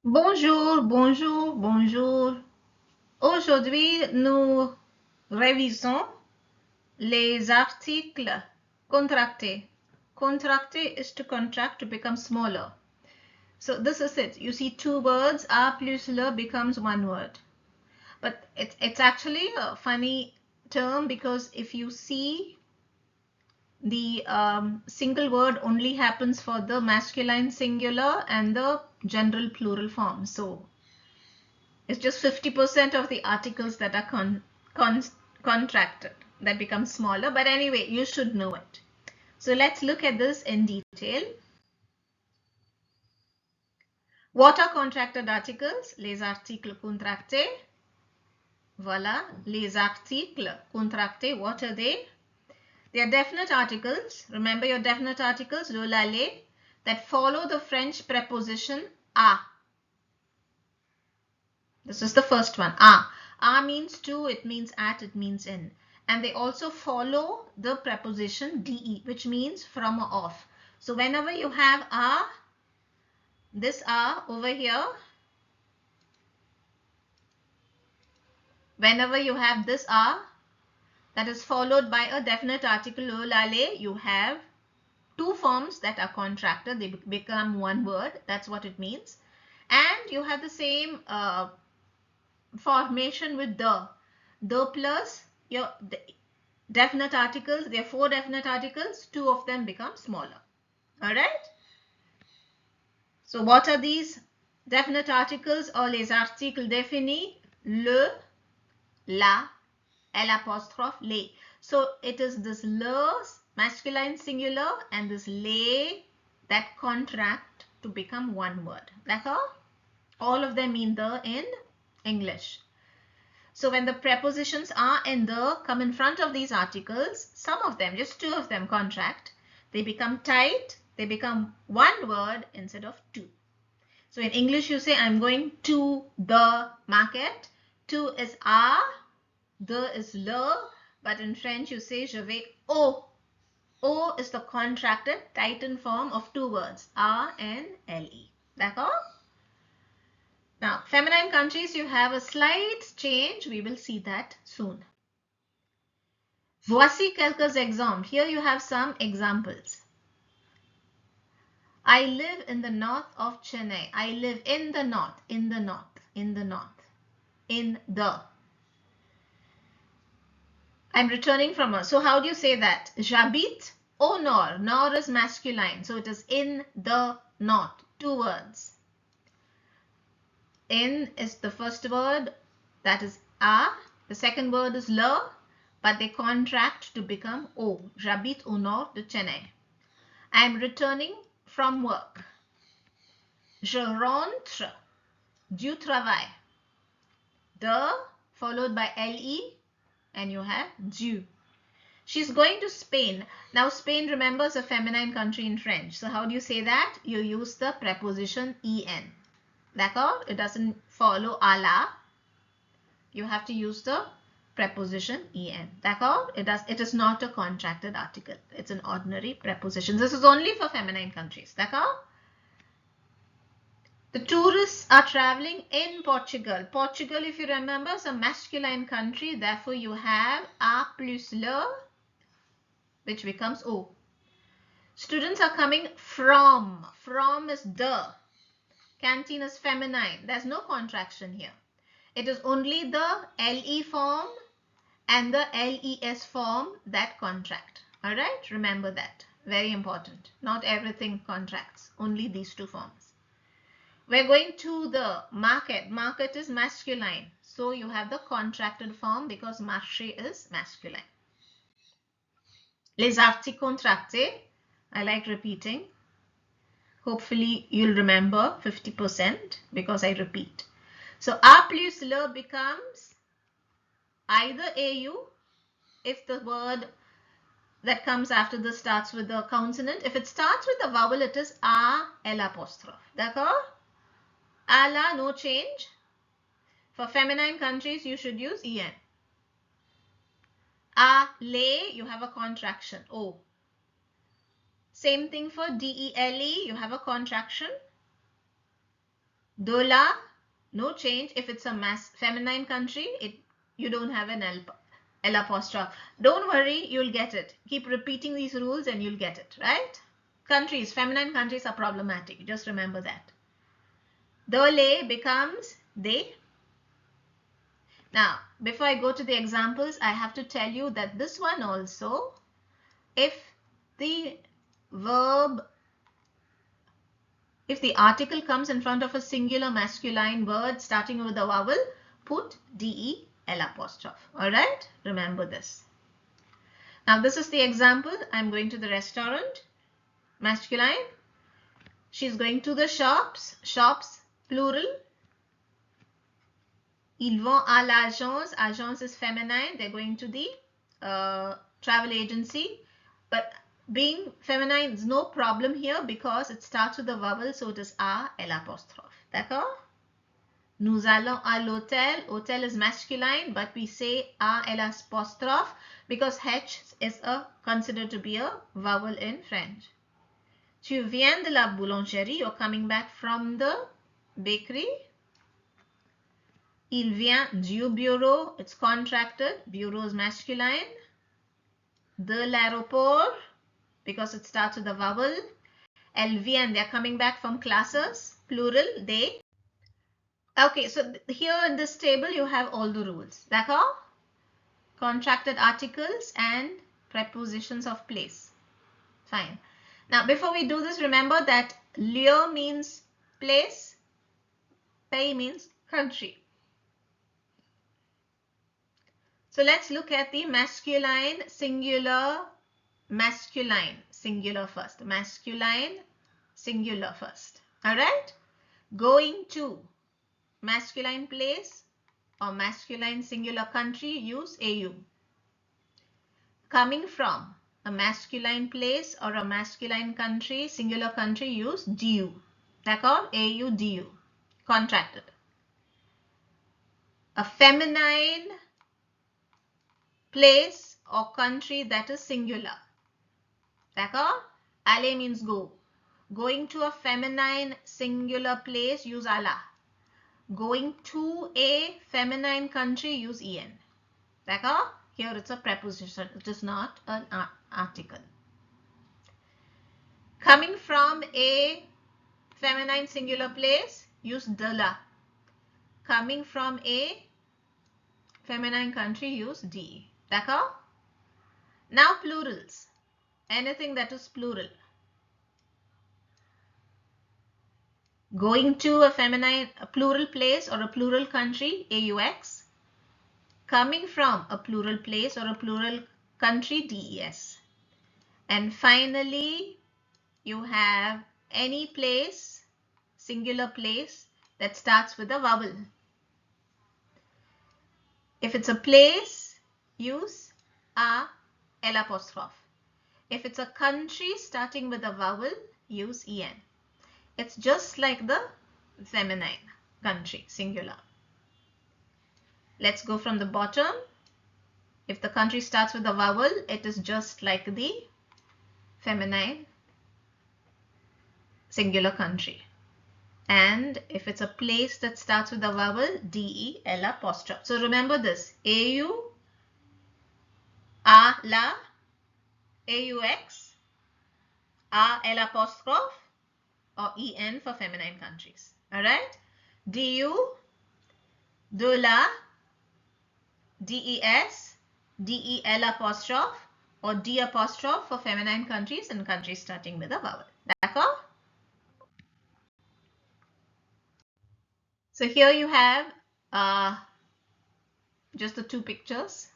Bonjour, bonjour, bonjour. Aujourd'hui, nous révisons les articles contractés. Contracté is to contract, to become smaller. So this is it. You see two words, a plus le becomes one word. But it's actually a funny term because if you see the single word only happens for the masculine singular and the general plural form. So it's just 50% of the articles that are contracted that become smaller. But anyway, you should know it. So let's look at this in detail. What are contracted articles? Les articles contractés. Voilà, les articles contractés. What are they? They are definite articles. Remember your definite articles, le, la, les, that follow the French preposition a. This is the first one, a. A means to, it means at, it means in. And they also follow the preposition de, which means from or of. So whenever you have a, this a over here, whenever you have this a, that is followed by a definite article, le, la, les, you have two forms that are contracted. They become one word. That's what it means. And you have the same formation with the. The plus your definite articles. There are four definite articles. Two of them become smaller. All right. So what are these definite articles or les articles définis? Le, la, l'apostrophe, les. So it is this le, masculine singular, and this les that contract to become one word. D'accord? All of them mean the in English. So when the prepositions are and the come in front of these articles, some of them, just two of them contract. They become tight. They become one word instead of two. So in English you say I'm going to the market. To is a, the is le. But in French you say je vais au. Au is the contracted tightened form of two words, a and le. D'accord? Now, feminine countries, you have a slight change. We will see that soon. Voici quelques exemples. Here you have some examples. I live in the north of Chennai. I live in the north, in the north, in the north, in the. I'm returning from a. So how do you say that? J'habite au nord. Nord is masculine. So it is in the north. Two words. In is the first word. That is a. The second word is le. But they contract to become O. J'habite au nord de Chennai. I am returning from work. Je rentre du travail. De followed by le and you have du. She's going to Spain. Now Spain, remember, is a feminine country in French. So how do you say that? You use the preposition en. D'accord? It doesn't follow a la. You have to use the preposition en. D'accord? It is not a contracted article. It's an ordinary preposition. This is only for feminine countries. D'accord? The tourists are traveling in Portugal. Portugal, if you remember, is a masculine country. Therefore, you have a plus le, which becomes o. Students are coming from. From is the. Canteen is feminine. There's no contraction here. It is only the le form and the les form that contract. All right, remember that. Very important. Not everything contracts, only these two forms. We're going to the market. Market is masculine. So you have the contracted form because marché is masculine. Les articles contractés. I like repeating. Hopefully you'll remember 50% because I repeat. So a plus le becomes either au if the word that comes after this starts with the consonant. If it starts with a vowel, it is a l'apostrophe. D'accord? A la, no change. For feminine countries, you should use en. A, le, you have a contraction, o. Same thing for dele, you have a contraction. De la, no change. If it's a feminine country, you don't have an L apostrophe. Don't worry, you'll get it. Keep repeating these rules and you'll get it, right? Countries, feminine countries are problematic. Just remember that. De les becomes they. Now, before I go to the examples, I have to tell you that this one also, if the article comes in front of a singular masculine word starting with a vowel, put DE L apostrophe. Alright, remember this. Now this is the example. I'm going to the restaurant, masculine. She's going to the shops, plural. Ils vont à l'agence, agence is feminine. They're going to the travel agency. But being feminine is no problem here because it starts with a vowel, so it is A, L apostrophe. D'accord? Nous allons à l'hôtel. Hotel is masculine, but we say A, L apostrophe because H is considered to be a vowel in French. Tu viens de la boulangerie. You're coming back from the bakery. Il vient du bureau. It's contracted. Bureau is masculine. De l'aéroport, because it starts with a vowel. Elles viennent, they're coming back from classes, plural, they. Okay, so here in this table you have all the rules. D'accord? Contracted articles and prepositions of place. Fine. Now before we do this, remember that lieu means place, pays means country. So let's look at the masculine, singular first. Masculine, singular first. Alright? Going to masculine place or masculine singular country, use AU. Coming from a masculine place or a masculine country, singular country, use DU. D'accord? AU, DU. Contracted. A feminine place or country that is singular. D'accord? Aller means go. Going to a feminine singular place, use alla. Going to a feminine country, use en. D'accord? Here it's a preposition. It is not an article. Coming from a feminine singular place, use de la. Coming from a feminine country, use de. D'accord? Now plurals. Anything that is plural. Going to a plural place or a plural country, AUX. Coming from a plural place or a plural country, DES. And finally, you have any place, singular place, that starts with a vowel. If it's a place, use A, L apostrophe. If it's a country starting with a vowel, use EN. It's just like the feminine country, singular. Let's go from the bottom. If the country starts with a vowel, it is just like the feminine singular country. And if it's a place that starts with a vowel, DE, L apostrophe. So remember this, AU, A, la, AUX, A, L apostrophe, or EN for feminine countries. Alright? DU, de la, DES, DEL apostrophe, or D apostrophe for feminine countries and countries starting with a vowel. D'accord? So here you have just the two pictures.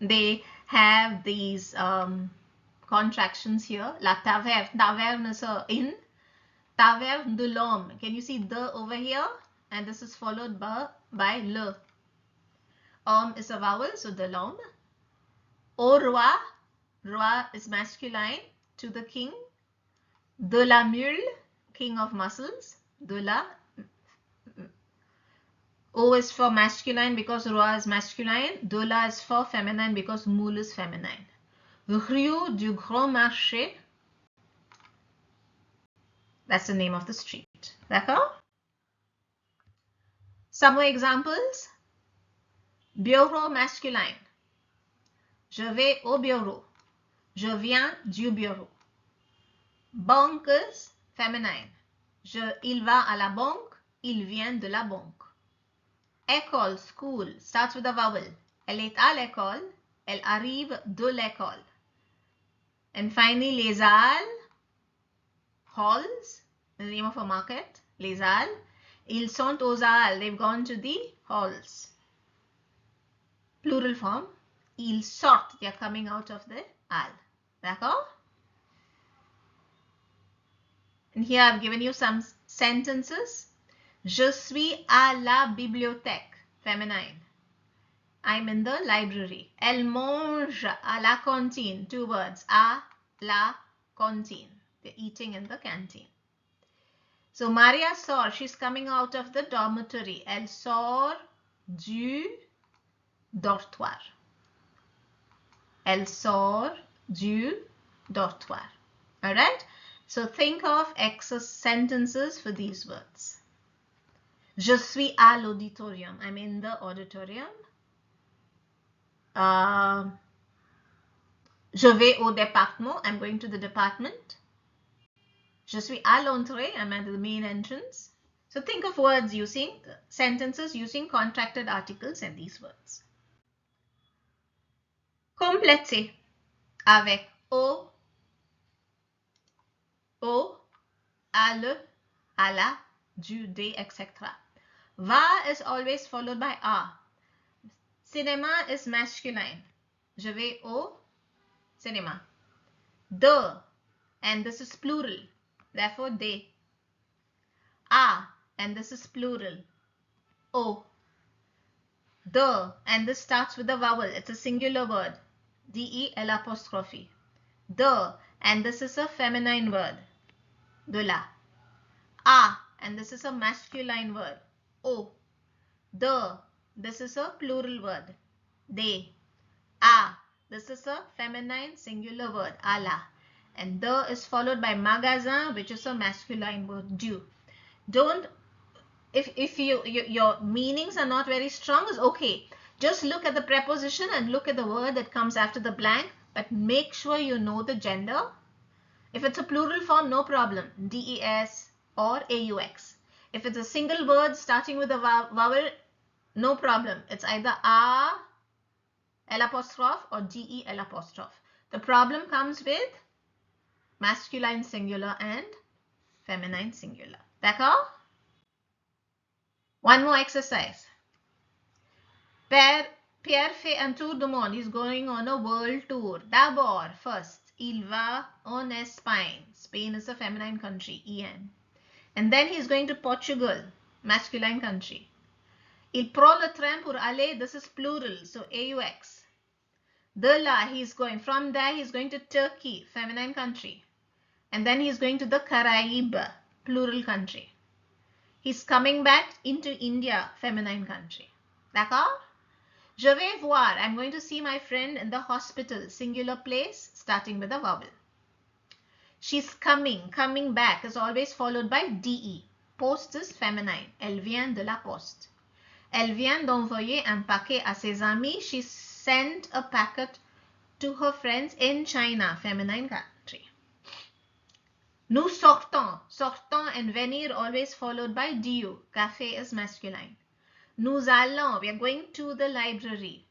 They have these contractions here. La taverne. Taverne is a inn. Taverne de l'homme. Can you see the over here? And this is followed by le. Homme is a vowel, so de l'homme. Au roi. Roi is masculine, to the king. De la mule, king of muscles. De la. O is for masculine because roi is masculine. De la is for feminine because moule is feminine. Rue du Grand Marché. That's the name of the street. D'accord? Some more examples. Bureau masculin. Je vais au bureau. Je viens du bureau. Banqueuse féminin. Il va à la banque. Il vient de la banque. École, school, starts with a vowel. Elle est à l'école. Elle arrive de l'école. And finally, les halles, halls, the name of a market, les halles. Ils sont aux halles. They've gone to the halls. Plural form. Ils sortent. They are coming out of the halle. D'accord? And here I've given you some sentences. Je suis à la bibliothèque, féminin. I'm in the library. Elle mange à la cantine, 2 words. À la cantine. They're eating in the canteen. So Maria sort, she's coming out of the dormitory. Elle sort du dortoir. Elle sort du dortoir. Alright? So think of sentences for these words. Je suis à l'auditorium. I'm in the auditorium. Je vais au département. I'm going to the department. Je suis à l'entrée. I'm at the main entrance. So think of words using sentences using contracted articles and these words. Compléter avec au, à le, à la, du, des, etc. Va is always followed by a. Cinéma is masculine. Je vais au cinéma. De, and this is plural. Therefore, they. A, and this is plural. O. The, and this starts with a vowel. It's a singular word. De, L apostrophe. The, and this is a feminine word. De la. A, and this is a masculine word. O. The, this is a plural word. They. A, this is a feminine singular word. A la. And the is followed by magasin, which is a masculine word. Du. Don't, if your meanings are not very strong, is okay. Just look at the preposition and look at the word that comes after the blank, but make sure you know the gender. If it's a plural form, no problem. DES or AUX. If it's a single word starting with a vowel, no problem. It's either A, L apostrophe, or DE, L apostrophe. The problem comes with masculine singular and feminine singular. D'accord? One more exercise. Pierre fait un tour du monde. He's going on a world tour. D'abord, first, il va en Espagne. Spain is a feminine country, EN. And then he's going to Portugal, masculine country. Il prend le train pour aller. This is plural, so AUX. De là, he's going. From there, he's going to Turkey, feminine country. And then he's going to the Caraïbes, plural country. He's coming back into India, feminine country. D'accord? Je vais voir. I'm going to see my friend in the hospital, singular place, starting with a vowel. She's coming. Coming back is always followed by DE. Post is feminine. Elle vient de la poste. Elle vient d'envoyer un paquet à ses amis. She sent a packet to her friends in China, feminine country. Nous sortons. Sortons and venir always followed by DU. Café is masculine. Nous allons. We are going to the library.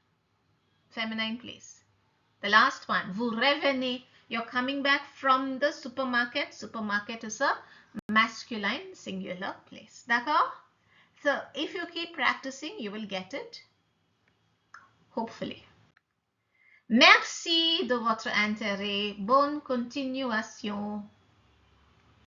Feminine place. The last one. Vous revenez. You're coming back from the supermarket. Supermarket is a masculine singular place. D'accord? So, if you keep practicing, you will get it. Hopefully. Merci de votre intérêt. Bonne continuation.